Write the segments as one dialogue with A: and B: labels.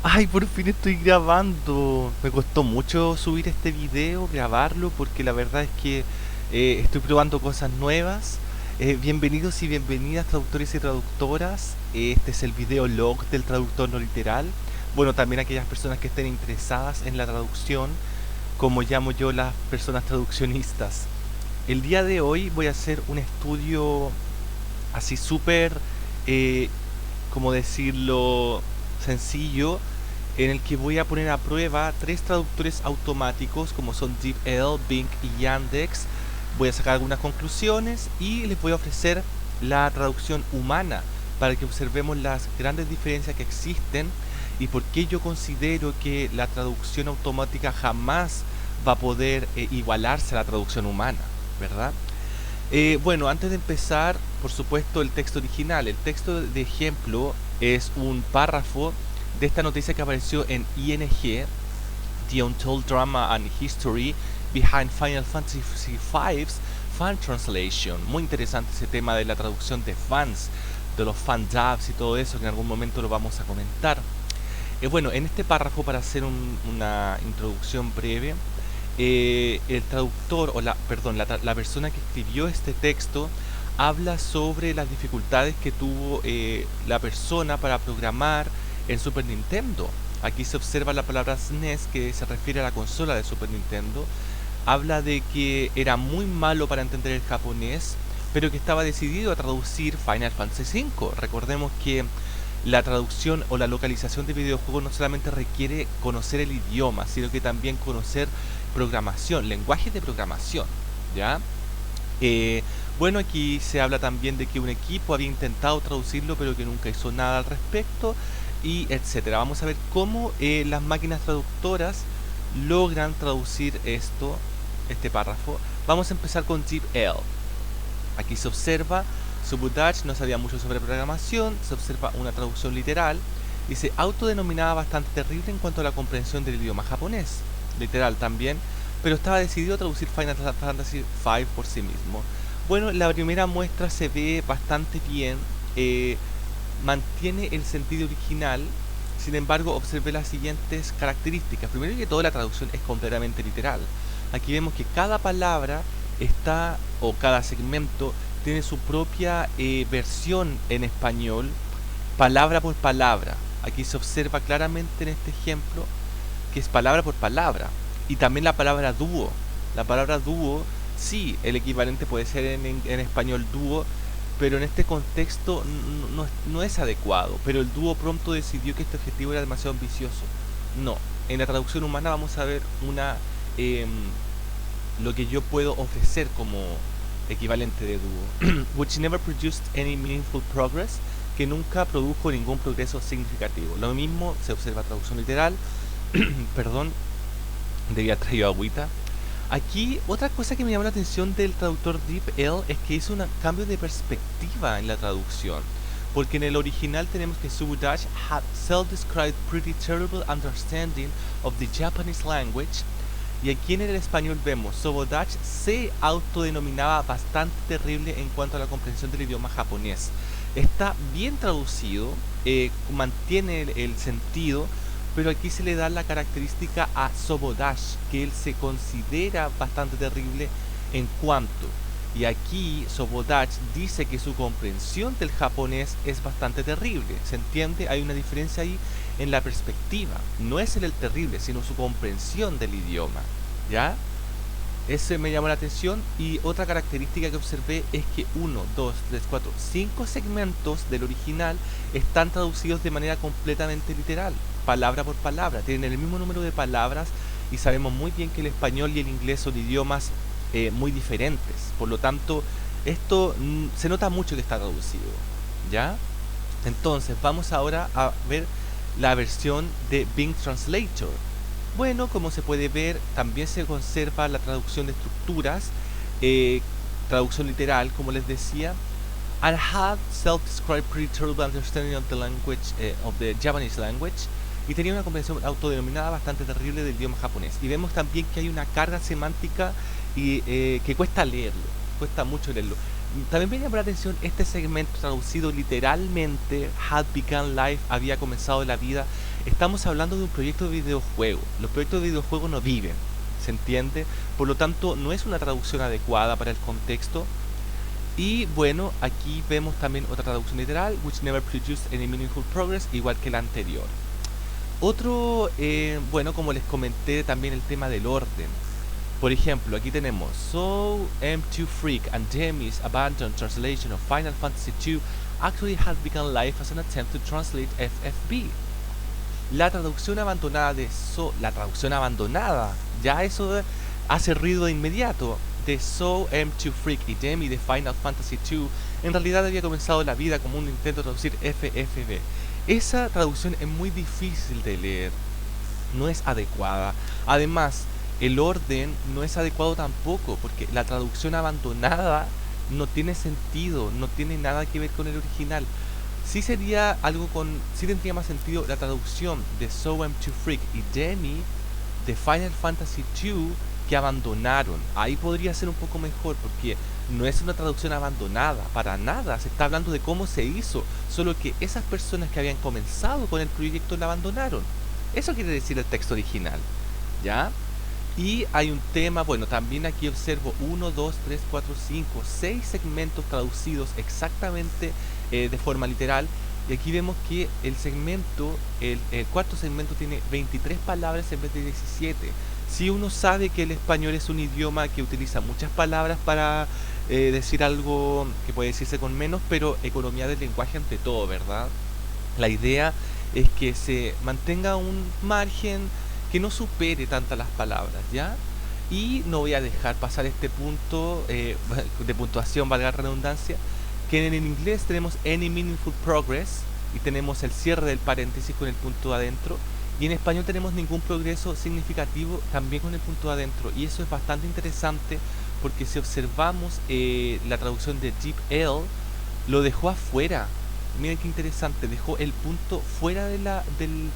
A: Ay, por fin estoy grabando. Me costó mucho subir este video, grabarlo, porque la verdad es que estoy probando cosas nuevas. Bienvenidos y bienvenidas traductores y traductoras. Este es el video log del traductor no literal. Bueno, también aquellas personas que estén interesadas en la traducción, como llamo yo las personas traduccionistas. El día de hoy voy a hacer un estudio así súper, eh, como decirlo, sencillo, en el que voy a poner a prueba tres traductores automáticos como son DeepL, Bing y Yandex. Voy a sacar algunas conclusiones y les voy a ofrecer la traducción humana para que observemos las grandes diferencias que existen y por qué yo considero que la traducción automática jamás va a poder igualarse a la traducción humana, ¿verdad? Bueno, antes de empezar, por supuesto, el texto original. El texto de ejemplo es un párrafo de esta noticia que apareció en ING, The Untold Drama and History Behind Final Fantasy V's Fan Translation. Muy interesante ese tema de la traducción de fans, de los fan-dubs y todo eso, que en algún momento lo vamos a comentar. Bueno, en este párrafo, para hacer una introducción breve, el traductor, o perdón, la persona que escribió este texto habla sobre las dificultades que tuvo la persona para programar en Super Nintendo. Aquí se observa la palabra SNES, que se refiere a la consola de Super Nintendo. Habla de que era muy malo para entender el japonés, pero que estaba decidido a traducir Final Fantasy V. Recordemos que la traducción o la localización de videojuegos no solamente requiere conocer el idioma, sino que también conocer programación, lenguajes de programación, ¿ya? Eh, bueno, aquí se habla también de que un equipo había intentado traducirlo, pero que nunca hizo nada al respecto, y etcétera. Vamos a ver cómo las máquinas traductoras logran traducir este párrafo. Vamos a empezar con DeepL. Aquí se observa, Subbutach no sabía mucho sobre programación, se observa una traducción literal, y se autodenominaba bastante terrible en cuanto a la comprensión del idioma japonés, literal también, pero estaba decidido a traducir Final Fantasy V por sí mismo. Bueno, la primera muestra se ve bastante bien, mantiene el sentido original. Sin embargo, observé las siguientes características. Primero que todo, la traducción es completamente literal. Aquí vemos que cada palabra está, o cada segmento, tiene su propia versión en español, palabra por palabra. Aquí se observa claramente en este ejemplo que es palabra por palabra. Y también la palabra dúo. La palabra dúo, sí, el equivalente puede ser en español dúo, pero en este contexto no es adecuado. Pero el dúo pronto decidió que este objetivo era demasiado ambicioso. No, en la traducción humana vamos a ver em, lo que yo puedo ofrecer como equivalente de dúo. Which never produced any meaningful progress, que nunca produjo ningún progreso significativo. Lo mismo se observa traducción literal. Perdón, debía haber traído agüita. Aquí, otra cosa que me llamó la atención del traductor DeepL es que hizo un cambio de perspectiva en la traducción. Porque en el original tenemos que Subbutach had self-described pretty terrible understanding of the Japanese language. Y aquí en el español vemos, Subbutach se autodenominaba bastante terrible en cuanto a la comprensión del idioma japonés. Está bien traducido, mantiene el sentido, pero aquí se le da la característica a Subbutach, que él se considera bastante terrible en cuanto. Y aquí Subbutach dice que su comprensión del japonés es bastante terrible. ¿Se entiende? Hay una diferencia ahí en la perspectiva. No es el terrible, sino su comprensión del idioma. ¿Ya? Ese me llamó la atención. Y otra característica que observé es que 1, 2, 3, 4, 5 segmentos del original están traducidos de manera completamente literal, palabra por palabra. Tienen el mismo número de palabras y sabemos muy bien que el español y el inglés son idiomas muy diferentes. Por lo tanto, esto se nota mucho que está traducido. ¿Ya? Entonces, vamos ahora a ver la versión de Bing Translator. Bueno, como se puede ver, también se conserva la traducción de estructuras, eh, traducción literal, como les decía. And had self-described pretty terrible understanding of the language, of the Japanese language, y tenía una comprensión autodenominada bastante terrible del idioma japonés. Y vemos también que hay una carga semántica que cuesta leerlo, cuesta mucho leerlo. También me llamó la atención este segmento traducido literalmente, had begun life, había comenzado la vida. estamos hablando de un proyecto de videojuego. Los proyectos de videojuego no viven, ¿se entiende? Por lo tanto, no es una traducción adecuada para el contexto. Y bueno, aquí vemos también otra traducción literal, which never produced any meaningful progress, igual que la anterior. Otro, bueno, como les comenté, también el tema del orden. Por ejemplo, aquí tenemos So M2 Freak and Jamie's abandoned translation of Final Fantasy II actually had begun life as an attempt to translate FFB. La traducción abandonada de la traducción abandonada, ya eso hace ruido de inmediato. De So M2 Freak y Jamie de Final Fantasy II, en realidad había comenzado la vida como un intento de traducir FFB. Esa traducción es muy difícil de leer, no es adecuada. Además, el orden no es adecuado tampoco, porque la traducción abandonada no tiene sentido, no tiene nada que ver con el original. Sí sería algo sí tendría más sentido la traducción de So M2 Freak y Jamie de Final Fantasy II que abandonaron. Ahí podría ser un poco mejor, porque no es una traducción abandonada, para nada. Se está hablando de cómo se hizo, solo que esas personas que habían comenzado con el proyecto la abandonaron. Eso quiere decir el texto original, ¿ya? Y hay un tema, bueno, también aquí observo 1, 2, 3, 4, 5, 6 segmentos traducidos exactamente de forma literal. Y aquí vemos que el segmento, el cuarto segmento tiene 23 palabras en vez de 17. Si uno sabe que el español es un idioma que utiliza muchas palabras para decir algo que puede decirse con menos, pero economía del lenguaje ante todo, ¿verdad? La idea es que se mantenga un margen que no supere tantas las palabras, ¿ya? Y no voy a dejar pasar este punto de puntuación, valga la redundancia, que en inglés tenemos any meaningful progress y tenemos el cierre del paréntesis con el punto adentro, y en español tenemos ningún progreso significativo también con el punto adentro, y eso es bastante interesante porque si observamos la traducción de Jeep L, lo dejó afuera. Miren qué interesante, dejó el punto fuera del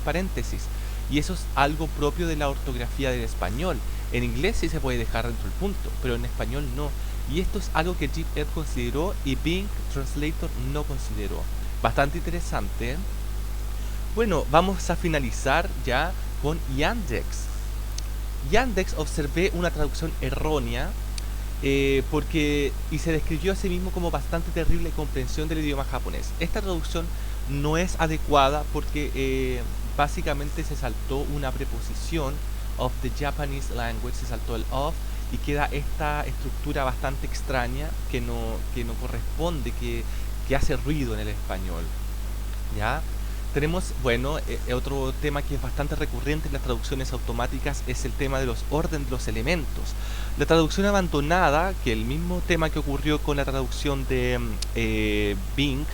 A: paréntesis, y eso es algo propio de la ortografía del español. En inglés sí se puede dejar dentro del punto, pero en español no. Y esto es algo que Jeep Ed consideró y Bing Translator no consideró. Bastante interesante. Bueno, vamos a finalizar ya con Yandex. Yandex observé una traducción errónea y se describió a sí mismo como bastante terrible comprensión del idioma japonés. Esta traducción no es adecuada porque básicamente se saltó una preposición of the Japanese language, se saltó el of y queda esta estructura bastante extraña que no corresponde, que hace ruido en el español, ¿ya? Tenemos, bueno, otro tema que es bastante recurrente en las traducciones automáticas es el tema de los orden de los elementos. La traducción abandonada, que el mismo tema que ocurrió con la traducción de Bing,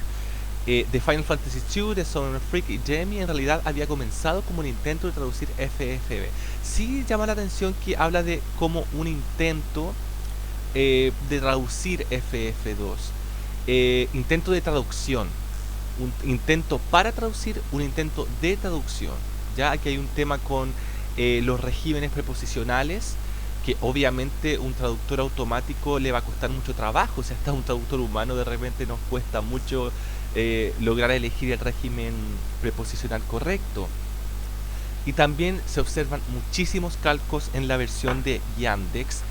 A: de Final Fantasy II, de Son Freak y Jamie, en realidad había comenzado como un intento de traducir FFB. Sí llama la atención que habla de como un intento de traducir FF2. Intento de traducción. Un intento para traducir, un intento de traducción. Ya aquí hay un tema con los regímenes preposicionales, que obviamente un traductor automático le va a costar mucho trabajo. Si hasta un traductor humano de repente nos cuesta mucho lograr elegir el régimen preposicional correcto. Y también se observan muchísimos calcos en la versión de Yandex.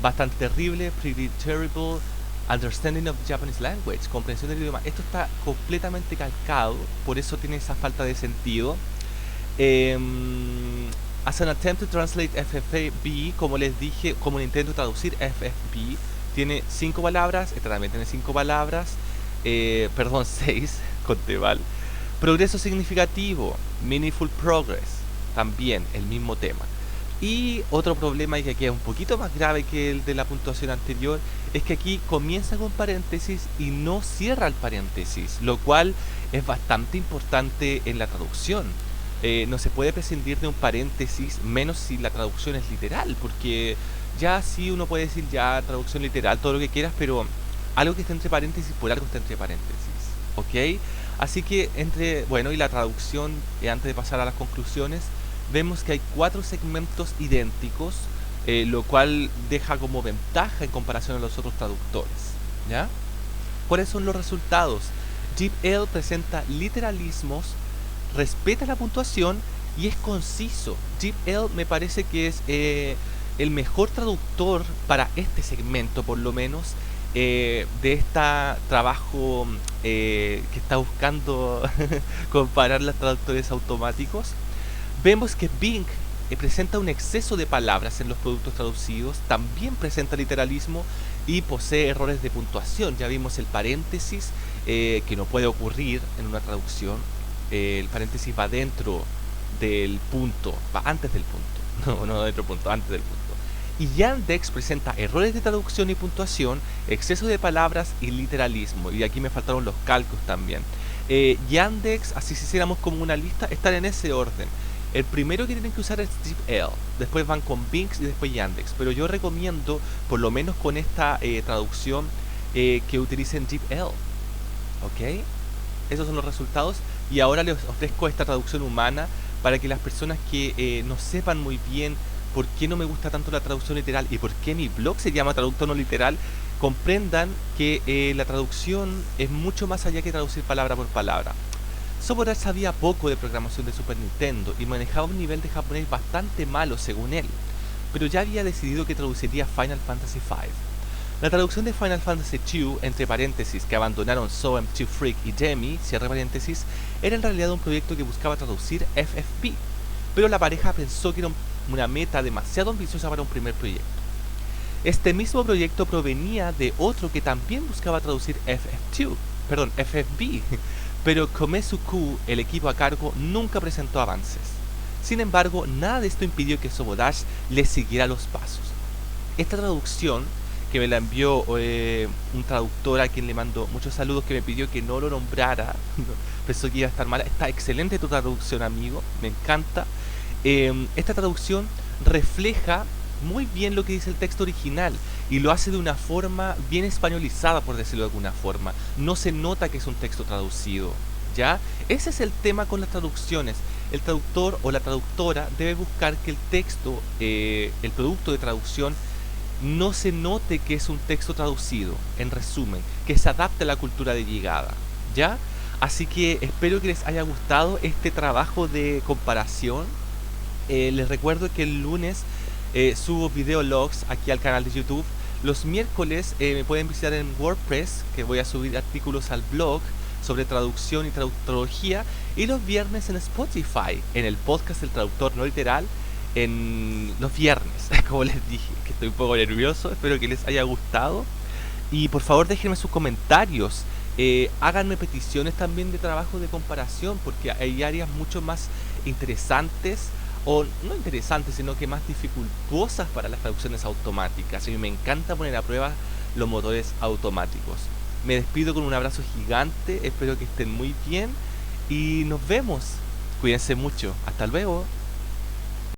A: Bastante terrible, pretty terrible, understanding of the Japanese language, comprensión del idioma. Esto está completamente calcado, por eso tiene esa falta de sentido. As an attempt to translate FFB, como les dije, como un intento de traducir FFB, tiene 5 palabras, esta también tiene 5 palabras, perdón, 6, conté mal. Progreso significativo, meaningful progress, también el mismo tema. Y otro problema, y que aquí es un poquito más grave que el de la puntuación anterior, es que aquí comienza con paréntesis y no cierra el paréntesis, lo cual es bastante importante en la traducción. No se puede prescindir de un paréntesis, menos si la traducción es literal, porque ya sí uno puede decir ya traducción literal, todo lo que quieras, pero algo que está entre paréntesis, por algo está entre paréntesis, ¿ok? Así que bueno, y la traducción, antes de pasar a las conclusiones, vemos que hay 4 segmentos idénticos, lo cual deja como ventaja en comparación a los otros traductores, ¿ya? ¿Cuáles son los resultados? Jeep L presenta literalismos respeta la puntuación y es conciso. DeepL me parece que es el mejor traductor para este segmento, por lo menos, de este trabajo que está buscando comparar los traductores automáticos. Vemos que Bing presenta un exceso de palabras en los productos traducidos, también presenta literalismo y posee errores de puntuación. Ya vimos el paréntesis, que no puede ocurrir en una traducción. El paréntesis va dentro del punto, va antes del punto, no dentro del punto, antes del punto. Y Yandex presenta errores de traducción y puntuación, exceso de palabras y literalismo. Y aquí me faltaron los calcos también. Yandex, así si hiciéramos como una lista, están en ese orden. El primero que tienen que usar es DeepL, después van con Bing y después Yandex. Pero yo recomiendo, por lo menos con esta traducción, que utilicen DeepL. ¿Ok? Esos son los resultados. Y ahora les ofrezco esta traducción humana para que las personas que no sepan muy bien por qué no me gusta tanto la traducción literal y por qué mi blog se llama Traductor No Literal, comprendan que la traducción es mucho más allá que traducir palabra por palabra. Sobodash sabía poco de programación de Super Nintendo y manejaba un nivel de japonés bastante malo según él, pero ya había decidido que traduciría Final Fantasy V. La traducción de Final Fantasy II, entre paréntesis, que abandonaron SOEM2 Freak y Demi, cierre paréntesis, era en realidad un proyecto que buscaba traducir FFB, pero la pareja pensó que era una meta demasiado ambiciosa para un primer proyecto. Este mismo proyecto provenía de otro que también buscaba traducir FFB, pero Komesuku, el equipo a cargo, nunca presentó avances. Sin embargo, nada de esto impidió que Sobodash le siguiera los pasos. Esta traducción, que me la envió un traductor a quien le mando muchos saludos, que me pidió que no lo nombrara, pensó que iba a estar mala. Está excelente tu traducción, amigo, me encanta. Esta traducción refleja muy bien lo que dice el texto original y lo hace de una forma bien españolizada, por decirlo de alguna forma. No se nota que es un texto traducido, ¿ya? Ese es el tema con las traducciones. El traductor o la traductora debe buscar que el texto, el producto de traducción, no se note que es un texto traducido, en resumen, que se adapte a la cultura de llegada, ¿ya? Así que espero que les haya gustado este trabajo de comparación. Les recuerdo que el lunes subo videologs aquí al canal de YouTube. Los miércoles me pueden visitar en WordPress, que voy a subir artículos al blog sobre traducción y traductología. Y los viernes en Spotify, en el podcast del Traductor No Literal, en los viernes, como les dije, que estoy un poco nervioso. Espero que les haya gustado. Y por favor déjenme sus comentarios. Háganme peticiones también de trabajo de comparación, porque hay áreas mucho más interesantes, o no interesantes, sino que más dificultosas para las traducciones automáticas. A mí me encanta poner a prueba los motores automáticos. Me despido con un abrazo gigante, espero que estén muy bien y nos vemos. Cuídense mucho, hasta luego.